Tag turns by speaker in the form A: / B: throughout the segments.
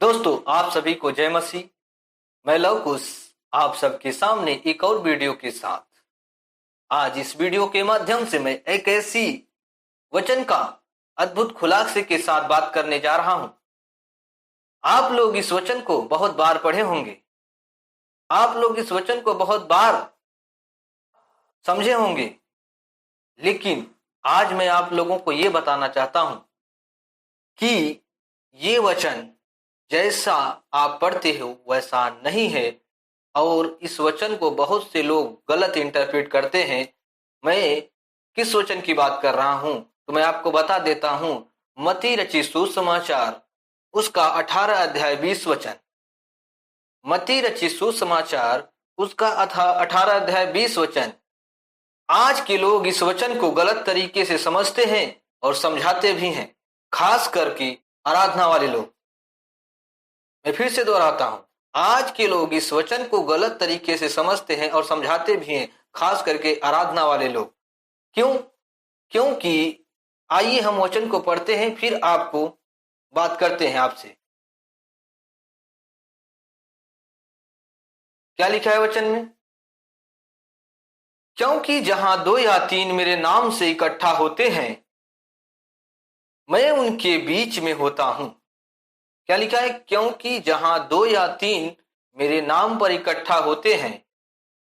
A: दोस्तों, आप सभी को जय मसीह। मैं लव कुश आप सबके सामने एक और वीडियो के साथ आज इस वीडियो के माध्यम से मैं एक ऐसी वचन का अद्भुत खुलासे के साथ बात करने जा रहा हूं। आप लोग इस वचन को बहुत बार पढ़े होंगे, आप लोग इस वचन को बहुत बार समझे होंगे, लेकिन आज मैं आप लोगों को यह बताना चाहता हूं कि ये वचन जैसा आप पढ़ते हो वैसा नहीं है और इस वचन को बहुत से लोग गलत इंटरप्रेट करते हैं। मैं किस वचन की बात कर रहा हूं तो मैं आपको बता देता हूं। मत्ती रचित सुसमाचार उसका 18 अध्याय 20 वचन। मत्ती रचित सुसमाचार उसका 18 अध्याय 20 वचन। आज के लोग इस वचन को गलत तरीके से समझते हैं और समझाते भी हैं, खास करके आराधना वाले लोग। मैं फिर से दोहराता हूं, आज के लोग इस वचन को गलत तरीके से समझते हैं और समझाते भी हैं, खास करके आराधना वाले लोग। क्यों? क्योंकि आइए हम वचन को पढ़ते हैं, फिर आपको बात करते हैं आपसे। क्या लिखा है वचन में? क्योंकि जहां 2 या 3 मेरे नाम से इकट्ठा होते हैं, मैं उनके बीच में होता हूं। क्या लिखा है? क्योंकि जहां 2 या 3 मेरे नाम पर इकट्ठा होते हैं,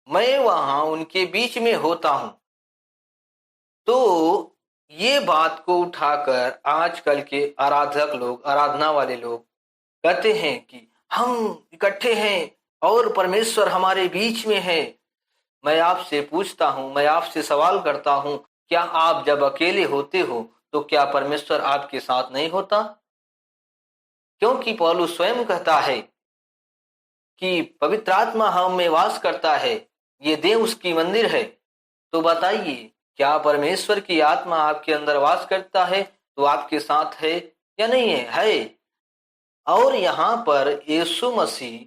A: मैं वहां उनके बीच में होता हूं। तो ये बात को उठाकर आजकल के आराधक लोग, आराधना वाले लोग कहते हैं कि हम इकट्ठे हैं और परमेश्वर हमारे बीच में है। मैं आपसे पूछता हूं, मैं आपसे सवाल करता हूं, क्या आप जब अकेले होते हो तो क्या परमेश्वर आपके साथ नहीं होता? क्योंकि पौलुस स्वयं कहता है कि पवित्र आत्मा हम में वास करता है, ये देह उसकी मंदिर है। तो बताइए, क्या परमेश्वर की आत्मा आपके अंदर वास करता है तो आपके साथ है या नहीं है? है। और यहाँ पर यीशु मसीह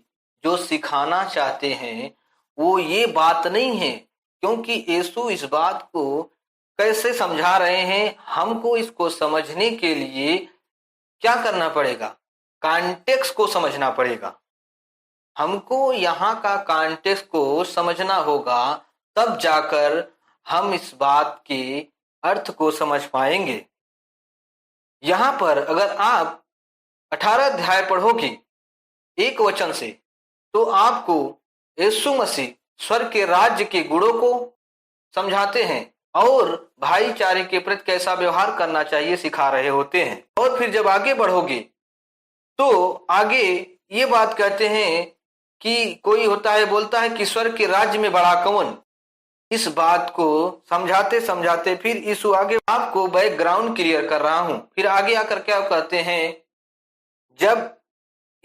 A: जो सिखाना चाहते हैं वो ये बात नहीं है, क्योंकि यीशु इस बात को कैसे समझा रहे हैं, हमको इसको समझने के लिए क्या करना पड़ेगा? कॉन्टेक्स्ट को समझना पड़ेगा। हमको यहाँ का कॉन्टेक्स्ट को समझना होगा, तब जाकर हम इस बात के अर्थ को समझ पाएंगे। यहाँ पर अगर आप 18 अध्याय पढ़ोगे एक वचन से, तो आपको यीशु मसीह स्वर्ग के राज्य के गुणों को समझाते हैं और भाईचारे के प्रति कैसा व्यवहार करना चाहिए सिखा रहे होते हैं। और फिर जब आगे बढ़ोगे तो आगे ये बात कहते हैं कि कोई होता है बोलता है कि स्वर्ग के राज्य में बड़ा कौन। इस बात को समझाते समझाते फिर यीशु आगे आपको बैकग्राउंड क्लियर कर रहा हूं। फिर आगे आकर क्या कहते हैं, जब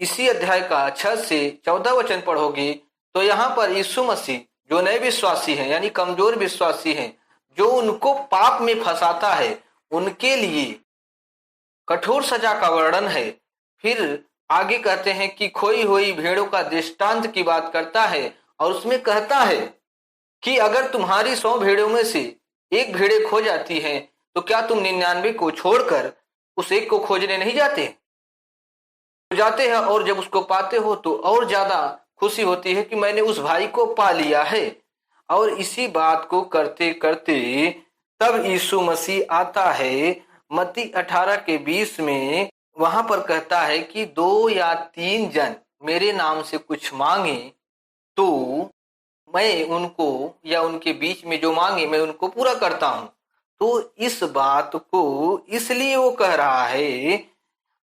A: इसी अध्याय का 6 से 14 वचन पढ़ोगे तो यहाँ पर यीशु मसीह जो नए विश्वासी हैं, यानी कमजोर विश्वासी हैं, जो उनको पाप में फंसाता है, उनके लिए कठोर सजा का वर्णन है। फिर आगे कहते हैं कि खोई हुई भेड़ों का दृष्टांत की बात करता है और उसमें कहता है कि अगर तुम्हारी 100 भेड़ों में से एक भेड़े खो जाती है तो क्या तुम 99 को छोड़कर उस एक को खोजने नहीं जाते हैं? और जब उसको पाते हो तो और ज्यादा खुशी होती है कि मैंने उस भाई को पा लिया है। और इसी बात को करते करते तब यीशु मसीह आता है मत्ती 18 के 20 में। वहां पर कहता है कि 2 या 3 जन मेरे नाम से कुछ मांगे तो मैं उनको, या उनके बीच में जो मांगे मैं उनको पूरा करता हूं। तो इस बात को इसलिए वो कह रहा है,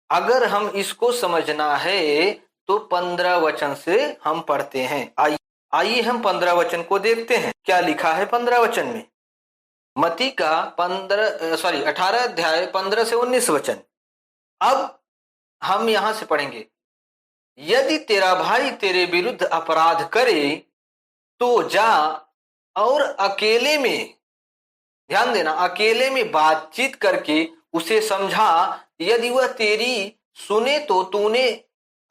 A: अगर हम इसको समझना है तो 15 वचन से हम पढ़ते हैं। आइए हम 15 वचन को देखते हैं, क्या लिखा है 15 वचन में। मत्ती का 18 अध्याय 15 से 19 वचन। अब हम यहां से पढ़ेंगे, यदि तेरा भाई तेरे विरुद्ध अपराध करे तो जा और अकेले में, ध्यान देना, अकेले में बातचीत करके उसे समझा। यदि वह तेरी सुने तो तूने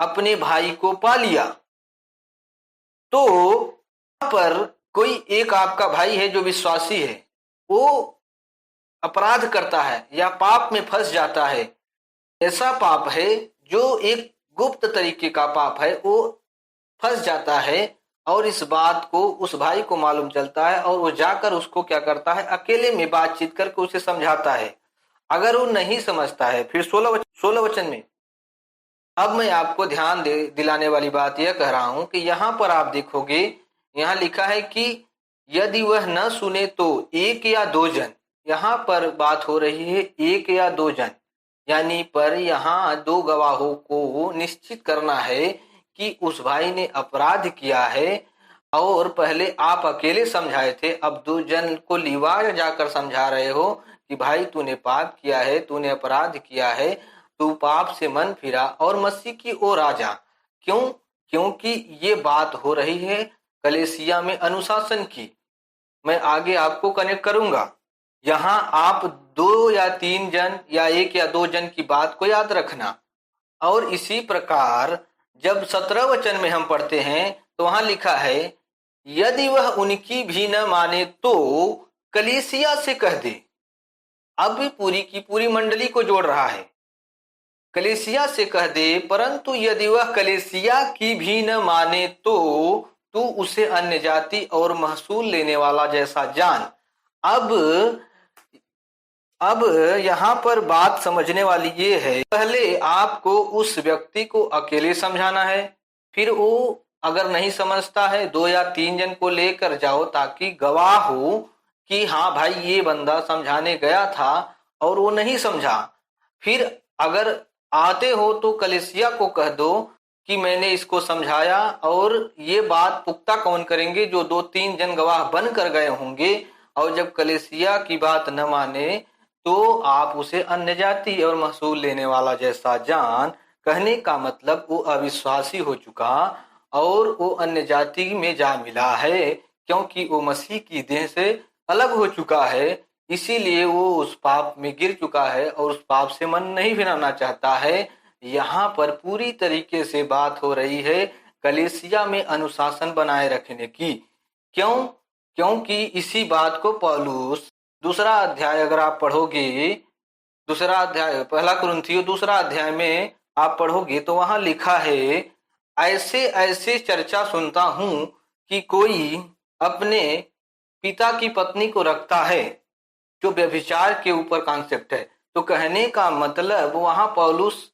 A: अपने भाई को पा लिया। तो यहाँ पर कोई एक आपका भाई है जो विश्वासी है, वो अपराध करता है या पाप में फंस जाता है। ऐसा पाप है जो एक गुप्त तरीके का पाप है वो फंस जाता है और इस बात को उस भाई को मालूम चलता है और वो जाकर उसको क्या करता है, अकेले में बातचीत करके उसे समझाता है। अगर वो नहीं समझता है, फिर 16 वचन में अब मैं आपको ध्यान दिलाने वाली बात यह कह रहा हूं कि यहां पर आप देखोगे, यहां लिखा है कि यदि वह न सुने तो एक या दो जन, यहां पर बात हो रही है एक या दो जन, यानी पर यहां दो गवाहों को निश्चित करना है कि उस भाई ने अपराध किया है और पहले आप अकेले समझाए थे, अब दो जन को लिवा जाकर समझा रहे हो कि भाई तूने पाप किया है, तूने अपराध किया है, तू पाप से मन फिरा और मसीह की ओर आ जा। क्यों? क्योंकि ये बात हो रही है कलीसिया में अनुशासन की। मैं आगे आपको कनेक्ट करूंगा। यहाँ आप दो या तीन जन या एक या दो जन की बात को याद रखना। और इसी प्रकार जब 17 वचन में हम पढ़ते हैं तो वहां लिखा है यदि वह उनकी भी न माने तो कलीसिया से कह दे। अब भी पूरी की पूरी मंडली को जोड़ रहा है, कलीसिया से कह दे, परंतु यदि वह कलीसिया की भी न माने तो तू उसे अन्य जाति और महसूल लेने वाला जैसा जान। अब यहाँ पर बात समझने वाली ये है, पहले आपको उस व्यक्ति को अकेले समझाना है, फिर वो अगर नहीं समझता है दो या तीन जन को लेकर जाओ ताकि गवाह हो कि हाँ भाई ये बंदा समझाने गया था और वो नहीं समझा। फिर अगर आते हो तो कलीसिया को कह दो कि मैंने इसको समझाया, और ये बात पुख्ता कौन करेंगे? जो दो तीन जन गवाह बन कर गए होंगे। और जब कलीसिया की बात न माने तो आप उसे अन्य जाति और महसूल लेने वाला जैसा जान। कहने का मतलब वो अविश्वासी हो चुका और वो अन्य जाति में जा मिला है, क्योंकि वो मसीह की देह से अलग हो चुका है। इसीलिए वो उस पाप में गिर चुका है और उस पाप से मन नहीं फिराना चाहता है। यहाँ पर पूरी तरीके से बात हो रही है कलीसिया में अनुशासन बनाए रखने की। क्यों? क्योंकि इसी बात को पौलुस दूसरा अध्याय अगर आप पढ़ोगे, दूसरा अध्याय पहला कुरिन्थियों दूसरा अध्याय में आप पढ़ोगे तो वहां लिखा है ऐसे ऐसे चर्चा सुनता हूं कि कोई अपने पिता की पत्नी को रखता है, जो व्यभिचार के ऊपर कॉन्सेप्ट है। तो कहने का मतलब वहां पौलुस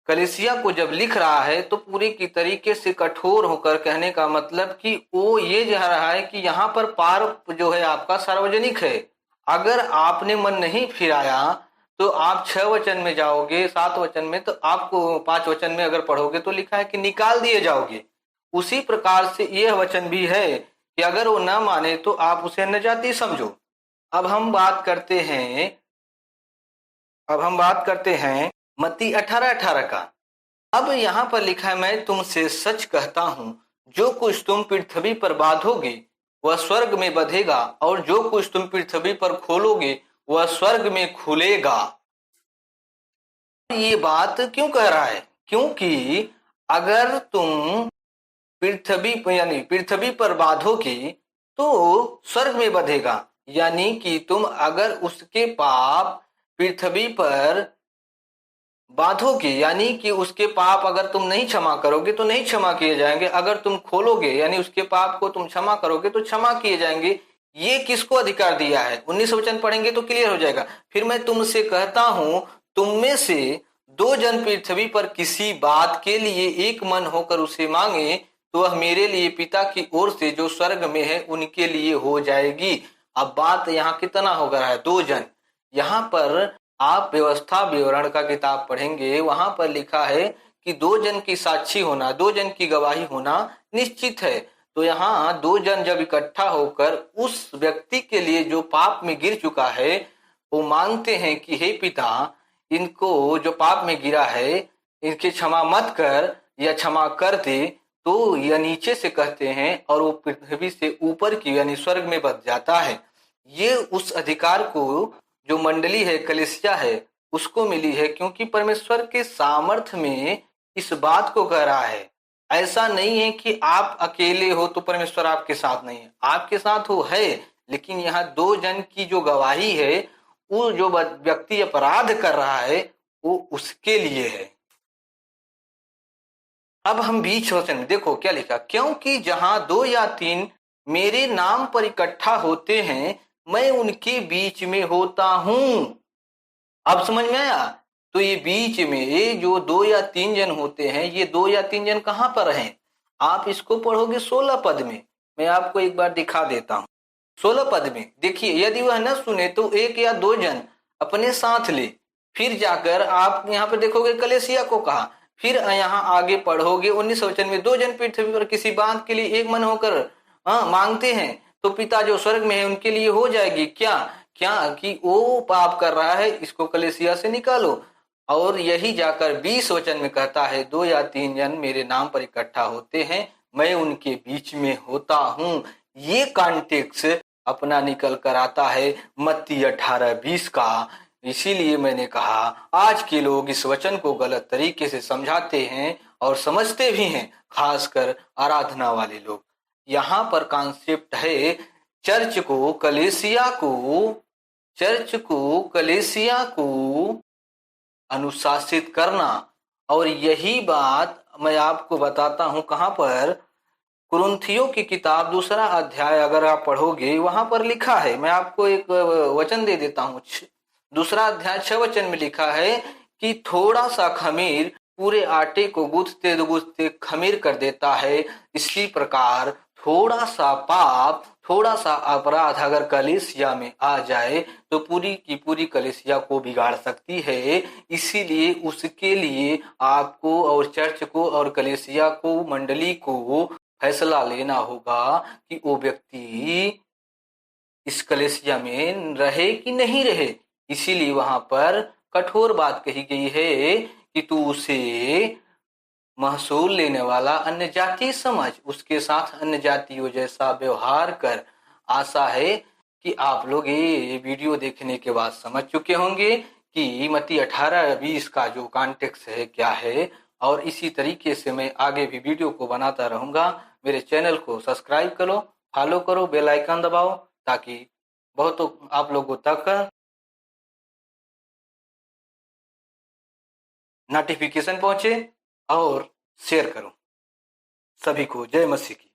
A: कलीसिया को जब लिख रहा है तो पूरी की तरीके से कठोर होकर कहने का मतलब कि वो ये कह रहा है कि यहाँ पर पाप जो है आपका सार्वजनिक है। अगर आपने मन नहीं फिराया तो आप 6 वचन में जाओगे, 7 वचन में, तो आपको 5 वचन में अगर पढ़ोगे तो लिखा है कि निकाल दिए जाओगे। उसी प्रकार से यह वचन भी है कि अगर वो न माने तो आप उसे अन्य जाति समझो। अब हम बात करते हैं मत्ती 18:18 का। अब यहाँ पर लिखा है मैं तुमसे सच कहता हूं, जो कुछ तुम पृथ्वी पर बांधोगे वह स्वर्ग में बंधेगा, और जो कुछ तुम पृथ्वी पर खोलोगे वह स्वर्ग में खुलेगा। ये बात क्यों कह रहा है? क्योंकि अगर तुम पृथ्वी पर बांधोगे तो स्वर्ग में बंधेगा, यानी कि तुम अगर उसके पाप पृथ्वी पर बांधोगे, यानी कि उसके पाप अगर तुम नहीं क्षमा करोगे तो नहीं क्षमा किए जाएंगे। अगर तुम खोलोगे यानी उसके पाप को तुम क्षमा करोगे तो क्षमा किए जाएंगे। ये किसको अधिकार दिया है? 19 वचन पढ़ेंगे तो क्लियर हो जाएगा। फिर मैं तुमसे कहता हूं, तुम में से दो जन पृथ्वी पर किसी बात के लिए एक मन होकर उसे मांगे तो वह मेरे लिए पिता की ओर से जो स्वर्ग में है उनके लिए हो जाएगी। अब बात यहाँ कितना हो गया है? दो जन। यहाँ पर आप व्यवस्था विवरण का किताब पढ़ेंगे, वहां पर लिखा है कि दो जन की साक्षी होना, दो जन की गवाही होना निश्चित है। तो यहाँ दो जन जब इकट्ठा होकर उस व्यक्ति के लिए जो पाप में गिर चुका है वो मांगते हैं कि हे पिता, इनको जो पाप में गिरा है इनके क्षमा मत कर या क्षमा कर दे, तो यह नीचे से कहते हैं और वो पृथ्वी से ऊपर की यानी स्वर्ग में बच जाता है। ये उस अधिकार को जो मंडली है, कलीसिया है, उसको मिली है, क्योंकि परमेश्वर के सामर्थ्य में इस बात को कह रहा है। ऐसा नहीं है कि आप अकेले हो तो परमेश्वर आपके साथ नहीं है, आपके साथ वो है, लेकिन यहाँ दो जन की जो गवाही है, वो जो व्यक्ति अपराध कर रहा है वो उसके लिए है। अब हम बीच वचन में देखो क्या लिखा, क्योंकि जहां दो या तीन मेरे नाम पर इकट्ठा होते हैं मैं उनके बीच में होता हूं। अब समझ में आया? तो ये बीच में ये जो दो या तीन जन होते हैं, ये दो या तीन जन कहां पर हैं? आप इसको पढ़ोगे 16 पद में। मैं आपको एक बार दिखा देता हूं। 16 पद में देखिए, यदि वह न सुने तो एक या दो जन अपने साथ ले। फिर जाकर आप यहाँ पे देखोगे कलेसिया को कहा। फिर यहाँ आगे पढ़ोगे 19 वचन में, दो जन पृथ्वी पर किसी बात के लिए एक मन होकर मांगते हैं तो पिता जो स्वर्ग में है उनके लिए हो जाएगी। क्या क्या कि वो पाप कर रहा है, इसको कलेसिया से निकालो। और यही जाकर 20 वचन में कहता है, दो या तीन जन मेरे नाम पर इकट्ठा होते हैं मैं उनके बीच में होता हूं। ये कॉन्टेक्स्ट अपना निकल कर आता है मत्ती 18:20 का। इसीलिए मैंने कहा आज के लोग इस वचन को गलत तरीके से समझाते हैं और समझते भी हैं, खासकर आराधना वाले लोग। यहाँ पर कॉन्सेप्ट है चर्च को कलेसिया को अनुशासित करना। और यही बात मैं आपको बताता हूं कहां पर, कुरिन्थियों की किताब 2 अध्याय अगर आप पढ़ोगे वहां पर लिखा है। मैं आपको एक वचन दे देता हूं। 2 अध्याय 6 वचन में लिखा है कि थोड़ा सा खमीर पूरे आटे को गूंथते गूंथते खमीर कर देता है। इसी प्रकार थोड़ा सा पाप, थोड़ा सा अपराध अगर कलीसिया में आ जाए तो पूरी की पूरी कलीसिया को बिगाड़ सकती है। इसीलिए उसके लिए आपको और चर्च को और कलीसिया को, मंडली को फैसला लेना होगा कि वो व्यक्ति इस कलीसिया में रहे कि नहीं रहे। इसीलिए वहां पर कठोर बात कही गई है कि तू उसे महसूल लेने वाला अन्य जाति समझ, उसके साथ अन्य जातियों जैसा व्यवहार कर। आशा है कि आप लोग ये वीडियो देखने के बाद समझ चुके होंगे कि मत्ती 18:20 का जो कॉन्टेक्स्ट है क्या है। और इसी तरीके से मैं आगे भी वीडियो को बनाता रहूंगा। मेरे चैनल को सब्सक्राइब करो, फॉलो करो, बेल आइकन दबाओ ताकि बहुत आप लोगों तक नोटिफिकेशन पहुंचे। और शेयर करो। सभी को जय मसीह की।